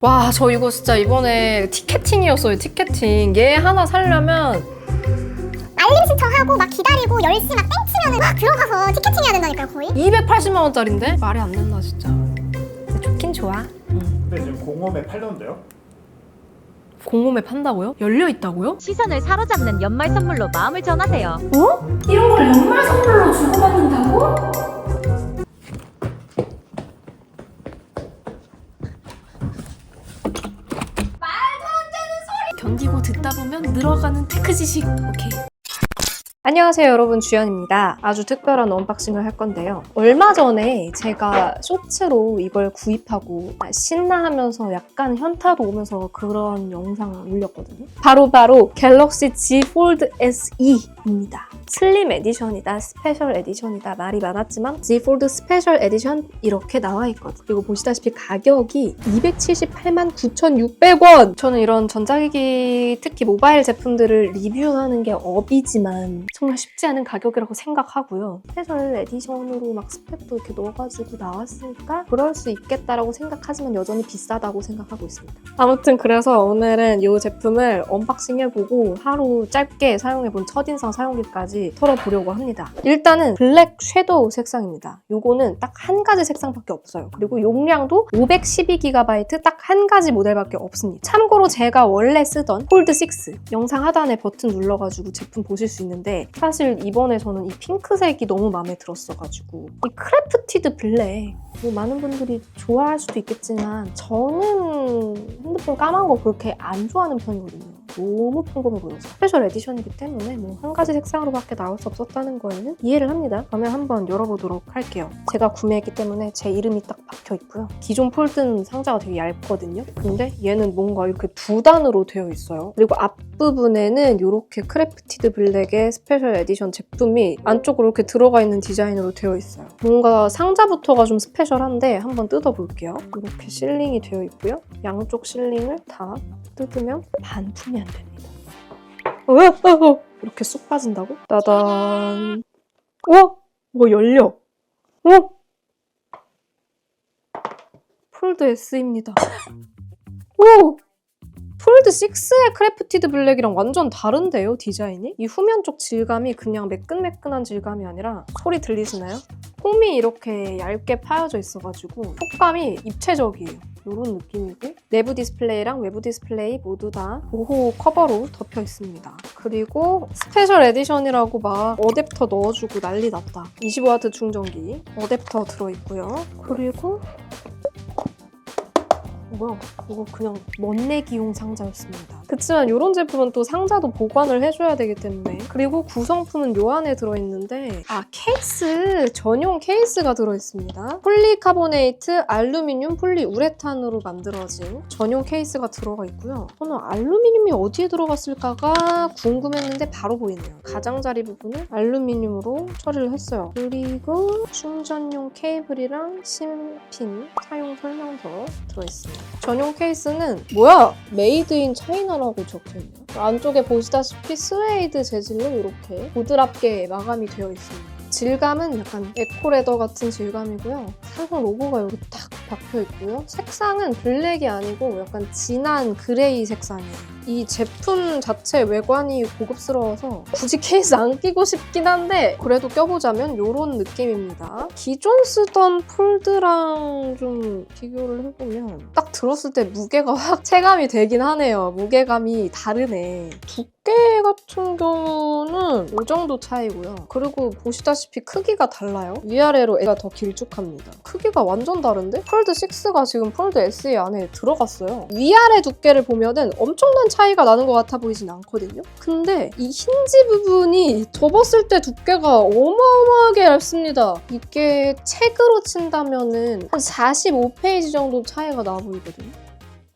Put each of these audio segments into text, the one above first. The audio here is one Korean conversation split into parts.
와, 저 이거 진짜 이번에 티켓팅이었어요. 티켓팅. 얘 하나 사려면 알림 신청하고 막 기다리고 10시 막 땡치면은 막 들어가서 티켓팅 해야 된다니까요, 거의. 280만 원짜리인데? 말이 안 된다 진짜. 근데 좋긴 좋아. 근데 지금 공홈에 팔던데요? 공홈에 판다고요? 열려 있다고요? 시선을 사로잡는 연말 선물로 마음을 전하세요. 이런 걸 연말 선물로 주고받는다고? 견디고 듣다 보면 늘어가는 테크 지식. 오케이. 안녕하세요 여러분, 주연입니다. 아주 특별한 언박싱을 할 건데요. 얼마 전에 제가 쇼츠로 이걸 구입하고 신나하면서 약간 현타도 오면서 그런 영상을 올렸거든요. 바로 갤럭시 Z 폴드 SE입니다. 슬림 에디션이다, 스페셜 에디션이다 말이 많았지만 Z 폴드 스페셜 에디션 이렇게 나와 있거든요. 그리고 보시다시피 가격이 278만 9,600원! 저는 이런 전자기기, 특히 모바일 제품들을 리뷰하는 게 업이지만 정말 쉽지 않은 가격이라고 생각하고요. 스페셜 에디션으로 막 스펙도 이렇게 넣어가지고 나왔으니까 그럴 수 있겠다라고 생각하지만 여전히 비싸다고 생각하고 있습니다. 아무튼 그래서 오늘은 이 제품을 언박싱해보고 하루 짧게 사용해본 첫인상 사용기까지 털어보려고 합니다. 일단은 블랙 섀도우 색상입니다. 요거는 딱 한 가지 색상밖에 없어요. 그리고 용량도 512GB 딱 한 가지 모델밖에 없습니다. 참고로 제가 원래 쓰던 폴드 6 영상 하단에 버튼 눌러가지고 제품 보실 수 있는데 사실 이번에 저는 이 핑크색이 너무 마음에 들었어가지고 이 크래프티드 블랙 뭐 많은 분들이 좋아할 수도 있겠지만 저는 핸드폰 까만 거 그렇게 안 좋아하는 편이거든요. 너무 평범해 보여서 스페셜 에디션이기 때문에 뭐 한 가지 색상으로밖에 나올 수 없었다는 거에는 이해를 합니다. 그러면 한번 열어보도록 할게요. 제가 구매했기 때문에 제 이름이 딱 박혀 있고요. 기존 폴드는 상자가 되게 얇거든요. 근데 얘는 뭔가 이렇게 두 단으로 되어 있어요. 그리고 앞부분에는 이렇게 크래프티드 블랙의 스페셜 에디션 제품이 안쪽으로 이렇게 들어가 있는 디자인으로 되어 있어요. 뭔가 상자부터가 좀 스페셜한데 한번 뜯어볼게요. 이렇게 실링이 되어 있고요. 양쪽 실링을 다 뜯으면 반품이 안 됩니다. 이렇게 쑥 빠진다고? 따단. 뭐 열려. 폴드 S입니다. 폴드 6의 크래프티드 블랙이랑 완전 다른데요, 디자인이? 이 후면 쪽 질감이 그냥 매끈매끈한 질감이 아니라 소리 들리시나요? 홈이 이렇게 얇게 파여져 있어가지고 속감이 입체적이에요. 이런 느낌이고 내부 디스플레이랑 외부 디스플레이 모두 다 보호 커버로 덮여 있습니다. 그리고 스페셜 에디션이라고 막 어댑터 넣어주고 난리 났다. 25W 충전기 어댑터 들어있고요. 그리고 뭐야, 이거 그냥 멋내기용 상자였습니다. 그치만 이런 제품은 또 상자도 보관을 해줘야 되기 때문에. 그리고 구성품은 요 안에 들어있는데 케이스! 전용 케이스가 들어있습니다. 폴리카보네이트, 알루미늄, 폴리우레탄으로 만들어진 전용 케이스가 들어가 있고요. 저는 알루미늄이 어디에 들어갔을까가 궁금했는데 바로 보이네요. 가장자리 부분을 알루미늄으로 처리를 했어요. 그리고 충전용 케이블이랑 심핀 사용 설명서 들어있습니다. 전용 케이스는 뭐야? 메이드 인 차이나라고 적혀있네요. 안쪽에 보시다시피 스웨이드 재질로 이렇게 보드랍게 마감이 되어 있습니다. 질감은 약간 에코레더 같은 질감이고요. 삼성 로고가 여기 딱 박혀 있고요. 색상은 블랙이 아니고 약간 진한 그레이 색상이에요. 이 제품 자체 외관이 고급스러워서 굳이 케이스 안 끼고 싶긴 한데 그래도 껴보자면 이런 느낌입니다. 기존 쓰던 폴드랑 좀 비교를 해보면 딱 들었을 때 무게가 확 체감이 되긴 하네요. 무게감이 다르네. 두께 같은 경우는 이 정도 차이고요. 그리고 보시다시피 크기가 달라요. 위아래로 애가 더 길쭉합니다. 크기가 완전 다른데? 폴드 6가 지금 폴드 SE 안에 들어갔어요. 위아래 두께를 보면은 엄청난 차이가 나는 것 같아 보이진 않거든요. 근데 이 힌지 부분이 접었을 때 두께가 어마어마하게 얇습니다. 이게 책으로 친다면은 한 45페이지 정도 차이가 나 보이거든요.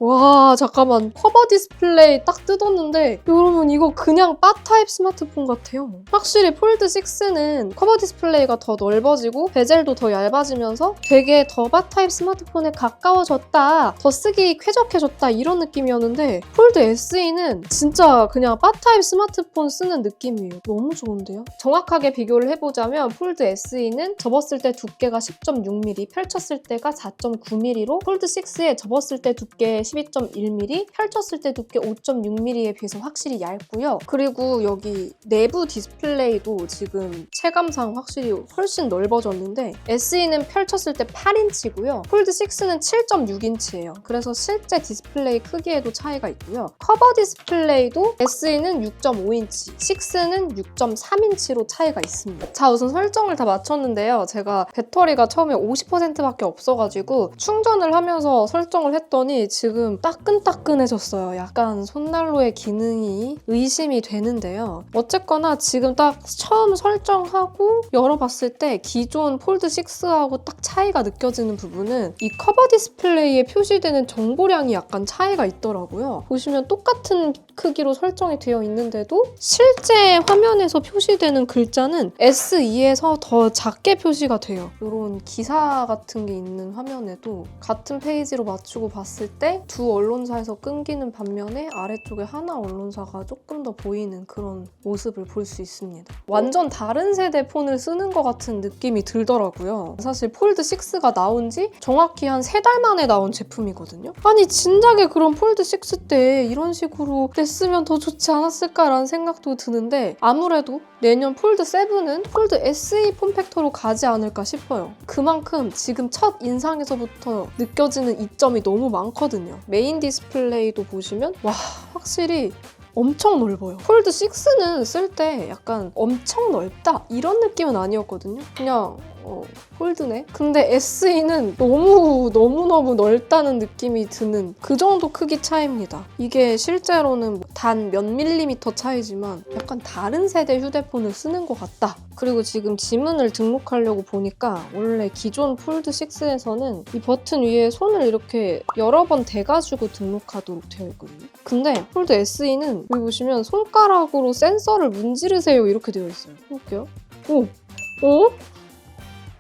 와, 잠깐만. 커버 디스플레이 딱 뜯었는데 여러분 이거 그냥 바 타입 스마트폰 같아요. 확실히 폴드 6는 커버 디스플레이가 더 넓어지고 베젤도 더 얇아지면서 되게 더 바 타입 스마트폰에 가까워졌다, 더 쓰기 쾌적해졌다 이런 느낌이었는데 폴드 SE는 진짜 그냥 바 타입 스마트폰 쓰는 느낌이에요. 너무 좋은데요? 정확하게 비교를 해보자면 폴드 SE는 접었을 때 두께가 10.6mm, 펼쳤을 때가 4.9mm로 폴드 6의 접었을 때 두께 12.1mm, 펼쳤을 때 두께 5.6mm에 비해서 확실히 얇고요. 그리고 여기 내부 디스플레이도 지금 체감상 확실히 훨씬 넓어졌는데 SE는 펼쳤을 때 8인치고요. 폴드 6는 7.6인치예요. 그래서 실제 디스플레이 크기에도 차이가 있고요. 커버 디스플레이도 SE는 6.5인치, 6는 6.3인치로 차이가 있습니다. 자, 우선 설정을 다 마쳤는데요. 제가 배터리가 처음에 50%밖에 없어가지고 충전을 하면서 설정을 했더니 지금 따끈따끈해졌어요. 약간 손난로의 기능이 의심이 되는데요. 어쨌거나 지금 딱 처음 설정하고 열어봤을 때 기존 폴드 6하고 딱 차이가 느껴지는 부분은 이 커버 디스플레이에 표시되는 정보량이 약간 차이가 있더라고요. 보시면 똑같은 크기로 설정이 되어 있는데도 실제 화면에서 표시되는 글자는 SE에서 더 작게 표시가 돼요. 이런 기사 같은 게 있는 화면에도 같은 페이지로 맞추고 봤을 때 두 언론사에서 끊기는 반면에 아래쪽에 하나 언론사가 조금 더 보이는 그런 모습을 볼 수 있습니다. 완전 다른 세대 폰을 쓰는 것 같은 느낌이 들더라고요. 사실 폴드 6가 나온 지 정확히 한 3달 만에 나온 제품이거든요. 아니 진작에 그런 폴드 6 때 이런 식으로 냈으면 더 좋지 않았을까라는 생각도 드는데 아무래도 내년 폴드 7은 폴드 SE 폼팩터로 가지 않을까 싶어요. 그만큼 지금 첫 인상에서부터 느껴지는 이점이 너무 많거든요. 메인 디스플레이도 보시면 와 확실히 엄청 넓어요. 폴드 6는 쓸 때 약간 엄청 넓다 이런 느낌은 아니었거든요. 그냥 폴드네? 근데 SE는 너무너무 넓다는 느낌이 드는 그 정도 크기 차이입니다. 이게 실제로는 단 몇 밀리미터 차이지만 약간 다른 세대 휴대폰을 쓰는 것 같다. 그리고 지금 지문을 등록하려고 보니까 원래 기존 폴드 6에서는 이 버튼 위에 손을 이렇게 여러 번 대가지고 등록하도록 되어 있거든요. 근데 폴드 SE는 여기 보시면 손가락으로 센서를 문지르세요 이렇게 되어 있어요. 해볼게요. 오!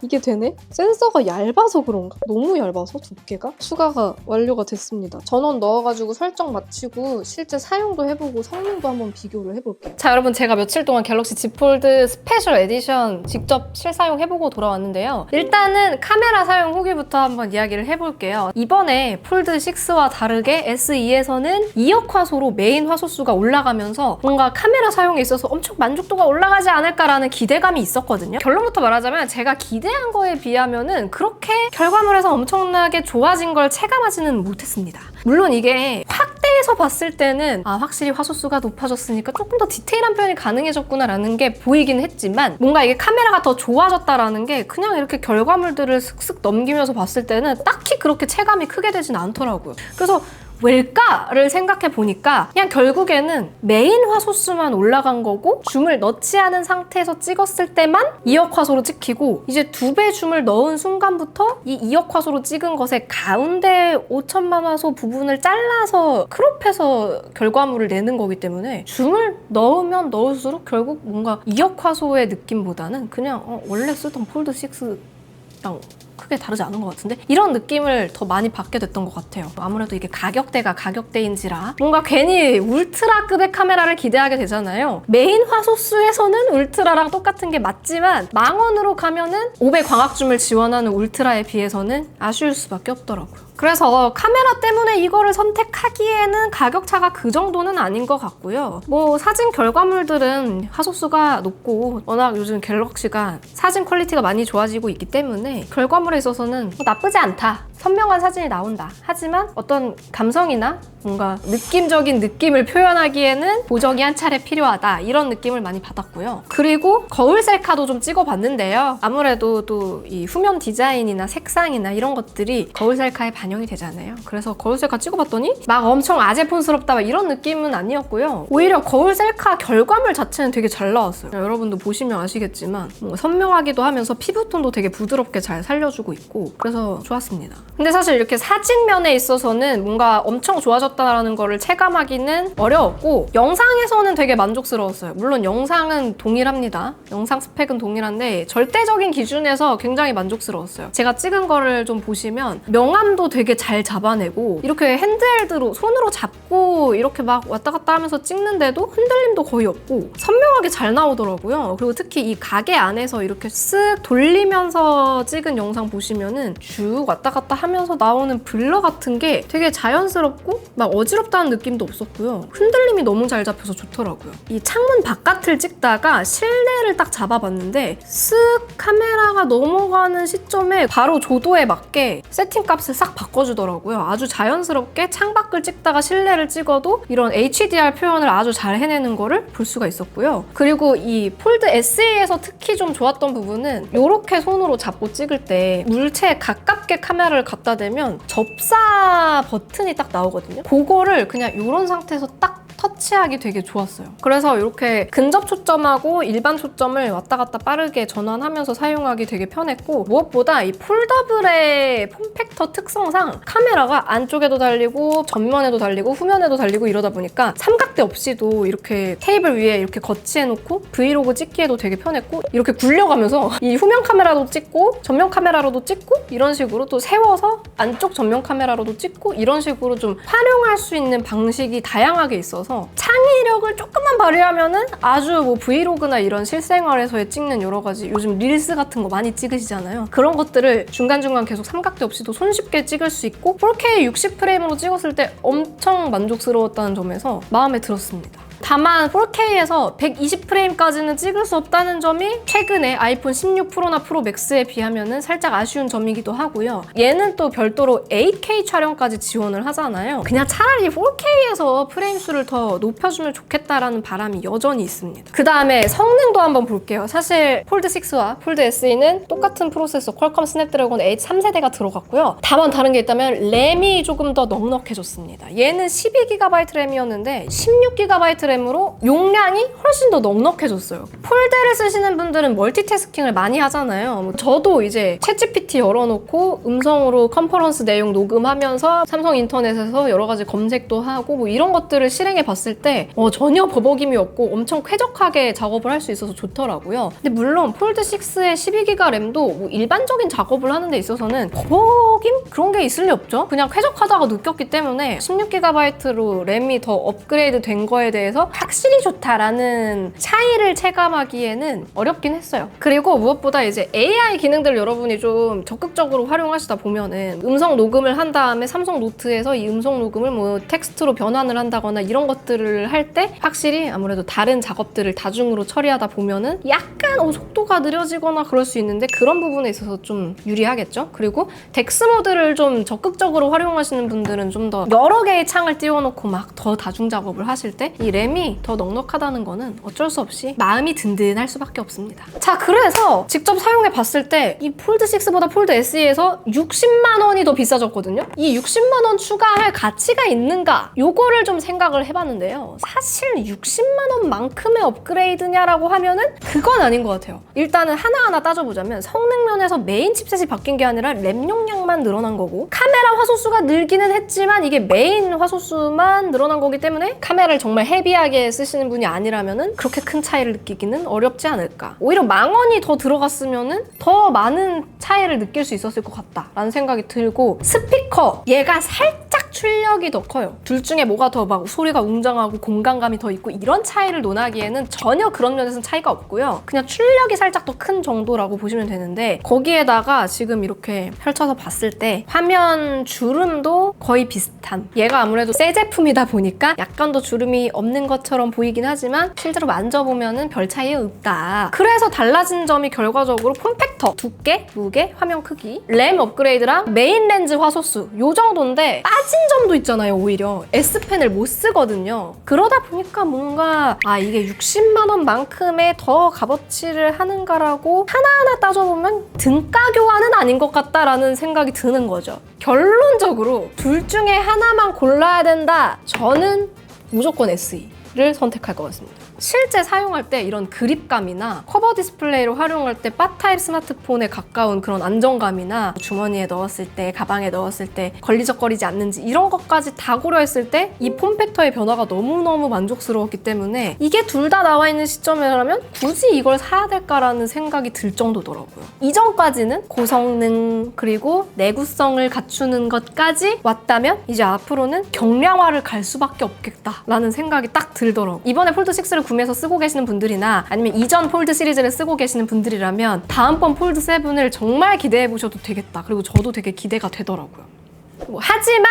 이게 되네? 센서가 얇아서 그런가? 너무 얇아서 두께가? 추가가 완료가 됐습니다. 전원 넣어가지고 설정 마치고 실제 사용도 해보고 성능도 한번 비교를 해볼게요. 자 여러분 제가 며칠 동안 갤럭시 Z 폴드 스페셜 에디션 직접 실사용해보고 돌아왔는데요. 일단은 카메라 사용 후기부터 한번 이야기를 해볼게요. 이번에 폴드 6와 다르게 SE에서는 2억 화소로 메인 화소수가 올라가면서 뭔가 카메라 사용에 있어서 엄청 만족도가 올라가지 않을까라는 기대감이 있었거든요. 결론부터 말하자면 제가 기대한 거에 비하면은 그렇게 결과물에서 엄청나게 좋아진 걸 체감하지는 못했습니다. 물론 이게 확대해서 봤을 때는 확실히 화소수가 높아졌으니까 조금 더 디테일한 표현이 가능해졌구나라는 게 보이긴 했지만 뭔가 이게 카메라가 더 좋아졌다라는 게 그냥 이렇게 결과물들을 슥슥 넘기면서 봤을 때는 딱히 그렇게 체감이 크게 되진 않더라고요. 그래서 왜일까를 생각해 보니까 그냥 결국에는 메인 화소수만 올라간 거고 줌을 넣지 않은 상태에서 찍었을 때만 2억 화소로 찍히고 이제 2배 줌을 넣은 순간부터 이 2억 화소로 찍은 것의 가운데 5천만 화소 부분을 잘라서 크롭해서 결과물을 내는 거기 때문에 줌을 넣으면 넣을수록 결국 뭔가 2억 화소의 느낌보다는 그냥 원래 쓰던 폴드 6랑 크게 다르지 않은 것 같은데? 이런 느낌을 더 많이 받게 됐던 것 같아요. 아무래도 이게 가격대가 가격대인지라 뭔가 괜히 울트라급의 카메라를 기대하게 되잖아요. 메인 화소수에서는 울트라랑 똑같은 게 맞지만 망원으로 가면은 5배 광학줌을 지원하는 울트라에 비해서는 아쉬울 수밖에 없더라고요. 그래서 카메라 때문에 이거를 선택하기에는 가격차가 그 정도는 아닌 것 같고요. 뭐 사진 결과물들은 화소수가 높고 워낙 요즘 갤럭시가 사진 퀄리티가 많이 좋아지고 있기 때문에 결과물에 있어서는 나쁘지 않다. 선명한 사진이 나온다. 하지만 어떤 감성이나 뭔가 느낌적인 느낌을 표현하기에는 보정이 한 차례 필요하다. 이런 느낌을 많이 받았고요. 그리고 거울 셀카도 좀 찍어봤는데요. 아무래도 또 이 후면 디자인이나 색상이나 이런 것들이 거울 셀카에 반영이 되잖아요. 그래서 거울 셀카 찍어봤더니 막 엄청 아재폰스럽다 이런 느낌은 아니었고요. 오히려 거울 셀카 결과물 자체는 되게 잘 나왔어요. 여러분도 보시면 아시겠지만 뭔가 선명하기도 하면서 피부톤도 되게 부드럽게 잘 살려주고 있고 그래서 좋았습니다. 근데 사실 이렇게 사진면에 있어서는 뭔가 엄청 좋아졌다는 거를 체감하기는 어려웠고 영상에서는 되게 만족스러웠어요. 물론 영상은 동일합니다. 영상 스펙은 동일한데 절대적인 기준에서 굉장히 만족스러웠어요. 제가 찍은 거를 좀 보시면 명암도 되게 잘 잡아내고 이렇게 핸드헬드로 손으로 잡고 이렇게 막 왔다 갔다 하면서 찍는데도 흔들림도 거의 없고 선명하게 잘 나오더라고요. 그리고 특히 이 가게 안에서 이렇게 쓱 돌리면서 찍은 영상 보시면은 쭉 왔다 갔다 하면서 나오는 블러 같은 게 되게 자연스럽고 막 어지럽다는 느낌도 없었고요. 흔들림이 너무 잘 잡혀서 좋더라고요. 이 창문 바깥을 찍다가 실내를 딱 잡아봤는데 쓱 카메라가 넘어가는 시점에 바로 조도에 맞게 세팅값을 싹 바꿔주더라고요. 아주 자연스럽게 창밖을 찍다가 실내를 찍어도 이런 HDR 표현을 아주 잘 해내는 거를 볼 수가 있었고요. 그리고 이 폴드 SE에서 특히 좀 좋았던 부분은 이렇게 손으로 잡고 찍을 때 물체에 가깝게 카메라를 갖다 대면 접사 버튼이 딱 나오거든요. 그거를 그냥 이런 상태에서 딱 터치하기 되게 좋았어요. 그래서 이렇게 근접 초점하고 일반 초점을 왔다 갔다 빠르게 전환하면서 사용하기 되게 편했고 무엇보다 이 폴더블의 폼팩터 특성상 카메라가 안쪽에도 달리고 전면에도 달리고 후면에도 달리고 이러다 보니까 삼각대 없이도 이렇게 테이블 위에 이렇게 거치해놓고 브이로그 찍기에도 되게 편했고 이렇게 굴려가면서 이 후면 카메라도 찍고 전면 카메라로도 찍고 이런 식으로 또 세워서 안쪽 전면 카메라로도 찍고 이런 식으로 좀 활용할 수 있는 방식이 다양하게 있어서 창의력을 조금만 발휘하면은 아주 뭐 브이로그나 이런 실생활에서의 찍는 여러 가지 요즘 릴스 같은 거 많이 찍으시잖아요. 그런 것들을 중간중간 계속 삼각대 없이도 손쉽게 찍을 수 있고 4K 60프레임으로 찍었을 때 엄청 만족스러웠다는 점에서 마음에 들었습니다. 다만 4K에서 120프레임까지는 찍을 수 없다는 점이 최근에 아이폰 16 프로나 프로 맥스에 비하면은 살짝 아쉬운 점이기도 하고요. 얘는 또 별도로 8K 촬영까지 지원을 하잖아요. 그냥 차라리 4K에서 프레임 수를 더 높여주면 좋겠다라는 바람이 여전히 있습니다. 그 다음에 성능도 한번 볼게요. 사실 폴드 6와 폴드 SE는 똑같은 프로세서 퀄컴 스냅드래곤 8 3세대가 들어갔고요. 다만 다른 게 있다면 램이 조금 더 넉넉해졌습니다. 얘는 12GB 램이었는데 16GB 램으로 용량이 훨씬 더 넉넉해졌어요. 폴드를 쓰시는 분들은 멀티태스킹을 많이 하잖아요. 저도 이제 챗GPT 열어놓고 음성으로 컨퍼런스 내용 녹음하면서 삼성 인터넷에서 여러 가지 검색도 하고 뭐 이런 것들을 실행해 봤을 때 전혀 버벅임이 없고 엄청 쾌적하게 작업을 할 수 있어서 좋더라고요. 근데 물론 폴드 6의 12GB 램도 뭐 일반적인 작업을 하는 데 있어서는 버벅임? 그런 게 있을 리 없죠. 그냥 쾌적하다고 느꼈기 때문에 16GB로 램이 더 업그레이드 된 거에 대해서 확실히 좋다라는 차이를 체감하기에는 어렵긴 했어요. 그리고 무엇보다 이제 AI 기능들 여러분이 좀 적극적으로 활용하시다 보면은 음성 녹음을 한 다음에 삼성 노트에서 이 음성 녹음을 뭐 텍스트로 변환을 한다거나 이런 것들을 할 때 확실히 아무래도 다른 작업들을 다중으로 처리하다 보면은 약간 속도가 느려지거나 그럴 수 있는데 그런 부분에 있어서 좀 유리하겠죠. 그리고 덱스 모드를 좀 적극적으로 활용하시는 분들은 좀 더 여러 개의 창을 띄워놓고 막 더 다중 작업을 하실 때 이 램이 더 넉넉하다는 거는 어쩔 수 없이 마음이 든든할 수밖에 없습니다. 자, 그래서 직접 사용해 봤을 때 이 폴드 6보다 폴드 SE에서 60만 원이 더 비싸졌거든요. 이 60만 원 추가할 가치가 있는가? 요거를 좀 생각을 해봤는데요. 사실 60만 원만큼의 업그레이드냐라고 하면은 그건 아닌 것 같아요. 일단은 하나하나 따져보자면 성능 면에서 메인 칩셋이 바뀐 게 아니라 램 용량만 늘어난 거고 카메라 화소수가 늘기는 했지만 이게 메인 화소수만 늘어난 거기 때문에 카메라를 정말 헤비하게 쓰시는 분이 아니라면은 그렇게 큰 차이를 느끼기는 어렵지 않을까. 오히려 10,000원이 더 들어갔으면은 더 많은 차이를 느낄 수 있었을 것 같다라는 생각이 들고 스피커 얘가 살짝 출력이 더 커요. 둘 중에 뭐가 더 막 소리가 웅장하고 공간감이 더 있고 이런 차이를 논하기에는 전혀 그런 면에서는 차이가 없고요. 그냥 출력이 살짝 더 큰 정도라고 보시면 되는데 거기에다가 지금 이렇게 펼쳐서 봤을 때 화면 주름도 거의 비슷한 얘가 아무래도 새 제품이다 보니까 약간 더 주름이 없는 것처럼 보이긴 하지만 실제로 만져보면은 별 차이 없다. 그래서 달라진 점이 결과적으로 폼팩터, 두께, 무게, 화면 크기, 램 업그레이드랑 메인 렌즈 화소수 요 정도인데 빠진 점도 있잖아요. 오히려 S펜을 못 쓰거든요. 그러다 보니까 뭔가 이게 60만 원만큼의 더 값어치를 하는가라고 하나하나 따져보면 등가 교환은 아닌 것 같다라는 생각이 드는 거죠. 결론적으로 둘 중에 하나만 골라야 된다. 저는 무조건 SE를 선택할 것 같습니다. 실제 사용할 때 이런 그립감이나 커버 디스플레이로 활용할 때 바 타입 스마트폰에 가까운 그런 안정감이나 주머니에 넣었을 때, 가방에 넣었을 때 걸리적거리지 않는지 이런 것까지 다 고려했을 때 이 폼팩터의 변화가 너무너무 만족스러웠기 때문에 이게 둘 다 나와 있는 시점이라면 굳이 이걸 사야 될까라는 생각이 들 정도더라고요. 이전까지는 고성능 그리고 내구성을 갖추는 것까지 왔다면 이제 앞으로는 경량화를 갈 수밖에 없겠다라는 생각이 딱 들더라고요. 이번에 폴드 6를 구매해서 쓰고 계시는 분들이나 아니면 이전 폴드 시리즈를 쓰고 계시는 분들이라면 다음번 폴드 7을 정말 기대해 보셔도 되겠다. 그리고 저도 되게 기대가 되더라고요. 하지만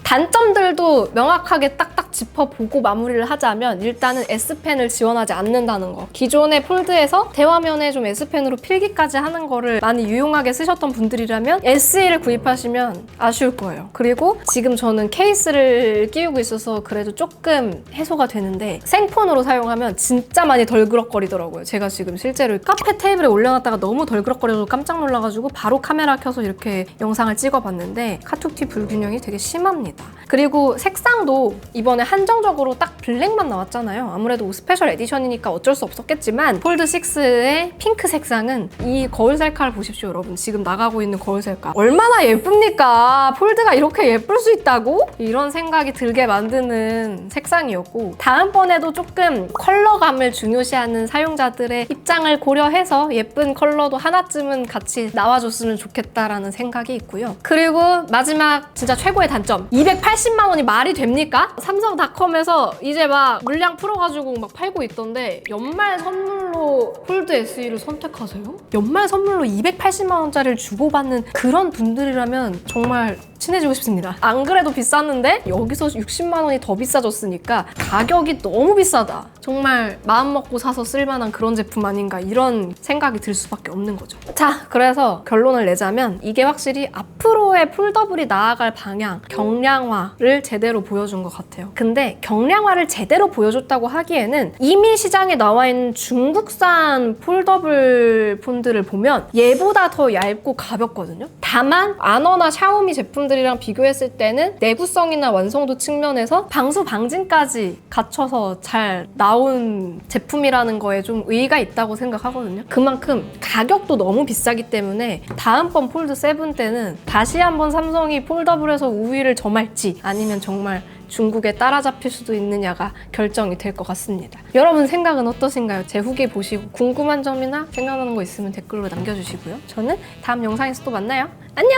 단점들도 명확하게 딱딱 짚어보고 마무리를 하자면 일단은 S펜을 지원하지 않는다는 거. 기존의 폴드에서 대화면에 좀 S펜으로 필기까지 하는 거를 많이 유용하게 쓰셨던 분들이라면 SE를 구입하시면 아쉬울 거예요. 그리고 지금 저는 케이스를 끼우고 있어서 그래도 조금 해소가 되는데 생폰으로 사용하면 진짜 많이 덜그럭거리더라고요. 제가 지금 실제로 카페 테이블에 올려놨다가 너무 덜그럭거려서 깜짝 놀라가지고 바로 카메라 켜서 이렇게 영상을 찍어봤는데 카툭튀 불균형이 되게 심합니다. 그리고 색상도 이번에 한정적으로 딱 블랙만 나왔잖아요. 아무래도 스페셜 에디션이니까 어쩔 수 없었겠지만 폴드 6의 핑크 색상은 이 거울 셀카를 보십시오, 여러분. 지금 나가고 있는 거울 셀카 얼마나 예쁩니까? 폴드가 이렇게 예쁠 수 있다고? 이런 생각이 들게 만드는 색상이었고 다음번에도 조금 컬러감을 중요시하는 사용자들의 입장을 고려해서 예쁜 컬러도 하나쯤은 같이 나와줬으면 좋겠다라는 생각이 있고요. 그리고 마지막 진짜 최고의 단점, 280만 원이 말이 됩니까? 삼성닷컴에서 이제 막 물량 풀어가지고 막 팔고 있던데 연말 선물로 폴드 SE를 선택하세요? 연말 선물로 280만 원짜리를 주고받는 그런 분들이라면 정말 친해지고 싶습니다. 안 그래도 비쌌는데 여기서 60만 원이 더 비싸졌으니까 가격이 너무 비싸다. 정말 마음 먹고 사서 쓸만한 그런 제품 아닌가 이런 생각이 들 수밖에 없는 거죠. 자, 그래서 결론을 내자면 이게 확실히 앞으로의 폴더블이 나아갈 방향, 경량화를 제대로 보여준 것 같아요. 근데 경량화를 제대로 보여줬다고 하기에는 이미 시장에 나와 있는 중국산 폴더블 폰들을 보면 얘보다 더 얇고 가볍거든요. 다만 아너나 샤오미 제품들이랑 비교했을 때는 내구성이나 완성도 측면에서 방수 방진까지 갖춰서 잘 나온 제품이라는 거에 좀 의의가 있다고 생각하거든요. 그만큼 가격도 너무 비싸기 때문에 다음번 폴드 7 때는 다시 한번 삼성이 폴더블에서 우위를 점할지 아니면 정말 중국에 따라잡힐 수도 있느냐가 결정이 될 것 같습니다. 여러분 생각은 어떠신가요? 제 후기 보시고 궁금한 점이나 생각나는 거 있으면 댓글로 남겨주시고요. 저는 다음 영상에서 또 만나요. 안녕!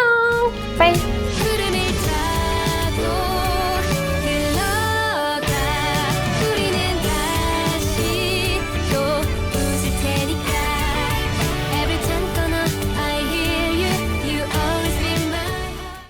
바이!